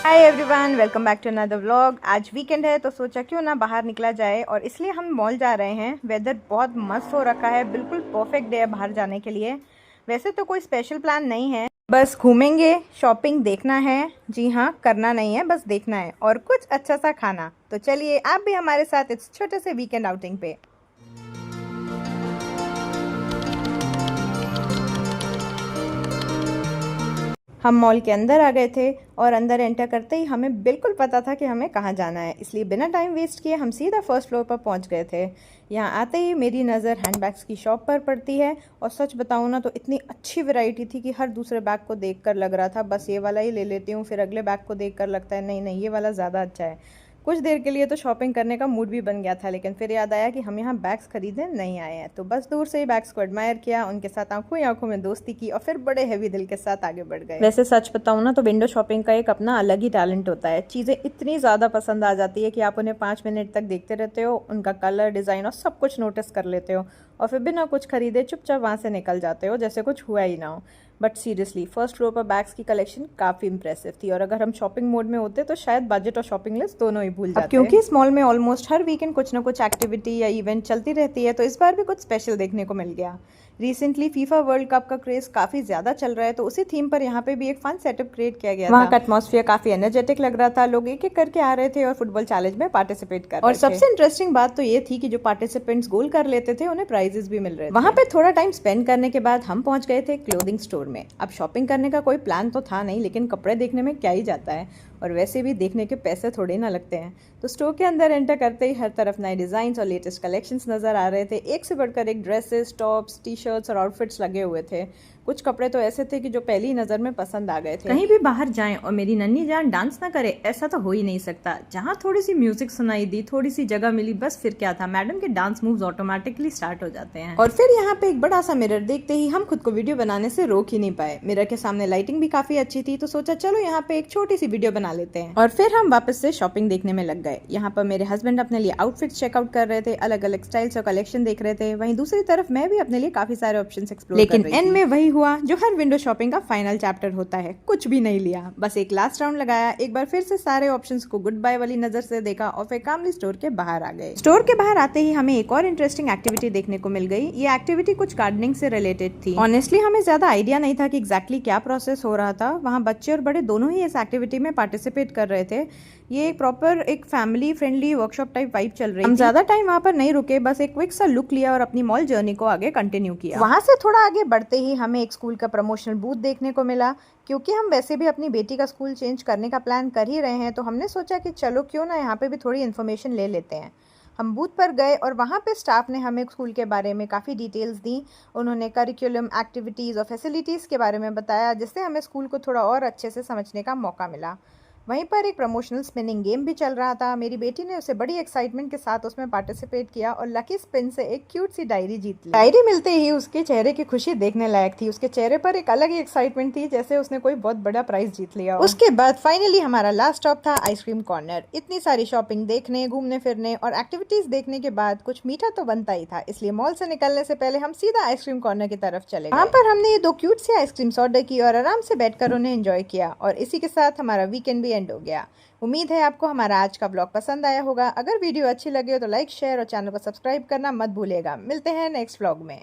Hi everyone, welcome back to another vlog. आज weekend है तो सोचा क्यों ना बाहर निकला जाए और इसलिए हम मॉल जा रहे हैं। वेदर बहुत मस्त हो रखा है, बिल्कुल परफेक्ट डे है बाहर जाने के लिए। वैसे तो कोई स्पेशल प्लान नहीं है, बस घूमेंगे, शॉपिंग देखना है। जी हाँ, करना नहीं है, बस देखना है और कुछ अच्छा सा खाना। तो चलिए आप भी हमारे साथ इस छोटे से वीकेंड आउटिंग पे। हम मॉल के अंदर आ गए थे और अंदर एंटर करते ही हमें बिल्कुल पता था कि हमें कहाँ जाना है, इसलिए बिना टाइम वेस्ट किए हम सीधा फर्स्ट फ्लोर पर पहुँच गए थे। यहाँ आते ही मेरी नज़र हैंडबैग्स की शॉप पर पड़ती है और सच बताऊँ ना तो इतनी अच्छी वैरायटी थी कि हर दूसरे बैग को देखकर लग रहा था बस ये वाला ही ले लेती हूँ, फिर अगले बैग को देखकर लगता है नहीं नहीं ये वाला ज़्यादा अच्छा है। कुछ देर के लिए तो शॉपिंग करने का मूड भी बन गया था, लेकिन फिर याद आया कि हम यहाँ बैग्स खरीदने नहीं आए हैं, तो बस दूर से ही बैग्स को एडमायर किया, उनके साथ आंखों ही आंखों में दोस्ती की और फिर बड़े हैवी दिल के साथ आगे बढ़ गए। वैसे सच बताऊँ ना तो विंडो शॉपिंग का एक अपना अलग ही टैलेंट होता है। चीज़ें इतनी ज़्यादा पसंद आ जाती है कि आप उन्हें 5 मिनट तक देखते रहते हो, उनका कलर, डिज़ाइन और सब कुछ नोटिस कर लेते हो और फिर बिना कुछ खरीदे चुपचाप वहाँ से निकल जाते हो जैसे कुछ हुआ ही ना हो। बट सीरियसली फर्स्ट फ्लोर पर बैग्स की कलेक्शन काफ़ी इंप्रेसिव थी और अगर हम शॉपिंग मोड में होते तो शायद बजट और शॉपिंग लिस्ट दोनों ही भूल जाते। क्योंकि इस मॉल में ऑलमोस्ट हर वीकेंड कुछ ना कुछ एक्टिविटी या इवेंट चलती रहती है, तो इस बार भी कुछ स्पेशल देखने को मिल गया। रिसेंटली फीफा वर्ल्ड कप का क्रेज काफी ज्यादा चल रहा है, तो उसी थीम पर यहाँ पे भी एक फन सेटअप क्रिएट किया गया था। वहाँ का एटमॉस्फेयर काफी एनर्जेटिक लग रहा था, लोग एक एक करके आ रहे थे और फुटबॉल चैलेंज में पार्टिसिपेट कर रहे थे। और सबसे इंटरेस्टिंग बात तो ये थी कि जो पार्टिसिपेंट्स गोल कर लेते थे उन्हें प्राइजेस भी मिल रहे थे। वहाँ पे थोड़ा टाइम स्पेंड करने के बाद हम पहुंच गए थे क्लोथिंग स्टोर में। अब शॉपिंग करने का कोई प्लान तो था नहीं, लेकिन कपड़े देखने में क्या ही जाता है, और वैसे भी देखने के पैसे थोड़े ना लगते हैं। तो स्टोर के अंदर एंटर करते ही हर तरफ नए डिजाइन और लेटेस्ट कलेक्शंस नजर आ रहे थे। एक से बढ़कर एक ड्रेसेस, टॉप्स, टी शर्ट्स और आउटफिट्स लगे हुए थे। कुछ कपड़े तो ऐसे थे कि जो पहली नजर में पसंद आ गए थे। कहीं भी बाहर जाएं और मेरी नन्ही जान डांस ना करे ऐसा तो हो ही नहीं सकता। जहाँ थोड़ी सी म्यूजिक सुनाई दी, थोड़ी सी जगह मिली, बस फिर क्या था, मैडम के डांस मूव्स ऑटोमेटिकली स्टार्ट हो जाते हैं। और फिर यहाँ पे एक बड़ा सा मिरर देखते ही हम खुद को वीडियो बनाने से रोक ही नहीं पाए। मिरर के सामने लाइटिंग भी काफी अच्छी थी, तो सोचा चलो यहाँ पे एक छोटी सी वीडियो बना लेते हैं। और फिर हम वापस से शॉपिंग देखने में लग गए। यहाँ पर मेरे हस्बैंड अपने लिए आउटफिट्स चेकआउट कर रहे थे, अलग अलग स्टाइल्स और कलेक्शन देख रहे थे। वहीं दूसरी तरफ मैं भी अपने लिए काफी सारे ऑप्शंस एक्सप्लोर कर रही थी। लेकिन एंड में वही हुआ जो हर विंडो शॉपिंग का फाइनल चैप्टर होता है, कुछ भी नहीं लिया, बस एक लास्ट राउंड लगाया, एक बार फिर से सारे ऑप्शंस को गुड बाय वाली नजर से देखा और फिर कामली स्टोर के बाहर आ गए। स्टोर के बाहर आते ही हमें एक और इंटरेस्टिंग एक्टिविटी देखने को मिल गई। ये एक्टिविटी कुछ गार्डनिंग से रिलेटेड थी। ऑनेस्टली हमें ज्यादा आइडिया नहीं था कि एग्जैक्टली क्या प्रोसेस हो रहा था। वहाँ बच्चे और बड़े दोनों ही इस एक्टिविटी में पार्टिसिपेट कर रहे थे। ये एक प्रॉपर एक family friendly workshop type vibe चल रही थी। हम ज्यादा टाइम वहाँ पर नहीं रुके, बस एक क्विक सा लुक लिया और अपनी मॉल जर्नी को आगे कंटिन्यू किया। वहाँ से थोड़ा आगे बढ़ते ही हमें एक स्कूल का प्रमोशनल बूथ देखने को मिला। क्योंकि हम वैसे भी अपनी बेटी का स्कूल चेंज करने का प्लान कर ही रहे हैं, तो हमने सोचा कि चलो क्यों ना यहाँ पे भी थोड़ी इन्फॉर्मेशन ले लेते हैं। हम बूथ पर गए और वहाँ पे स्टाफ ने हमें स्कूल के बारे में काफ़ी डिटेल्स दी। उन्होंने करिकुलम, एक्टिविटीज़ और फैसिलिटीज़ के बारे में बताया, जिससे हमें स्कूल को थोड़ा और अच्छे से समझने का मौका मिला। वहीं पर एक प्रमोशनल स्पिनिंग गेम भी चल रहा था। मेरी बेटी ने उसे बड़ी एक्साइटमेंट के साथ उसमें पार्टिसिपेट किया और लकी स्पिन से एक क्यूट सी डायरी जीत ली। डायरी मिलते ही उसके चेहरे की खुशी देखने लायक थी। उसके चेहरे पर एक अलग ही एक्साइटमेंट थी, जैसे उसने कोई बहुत बड़ा प्राइज जीत लिया। उसके बाद फाइनली हमारा लास्ट स्टॉप था आइसक्रीम कॉर्नर। इतनी सारी शॉपिंग देखने, घूमने फिरने और एक्टिविटीज देखने के बाद कुछ मीठा तो बनता ही था, इसलिए मॉल से निकलने से पहले हम सीधा आइसक्रीम कॉर्नर की तरफ चले। वहाँ पर हमने ये 2 क्यूट सी आइसक्रीम्स ऑर्डर की और आराम से बैठकर उन्हें एंजॉय किया और इसी के साथ हमारा वीकेंड भी एंड हो गया। उम्मीद है आपको हमारा आज का ब्लॉग पसंद आया होगा। अगर वीडियो अच्छी लगी हो तो लाइक, शेयर और चैनल को सब्सक्राइब करना मत भूलिएगा। मिलते हैं नेक्स्ट ब्लॉग में।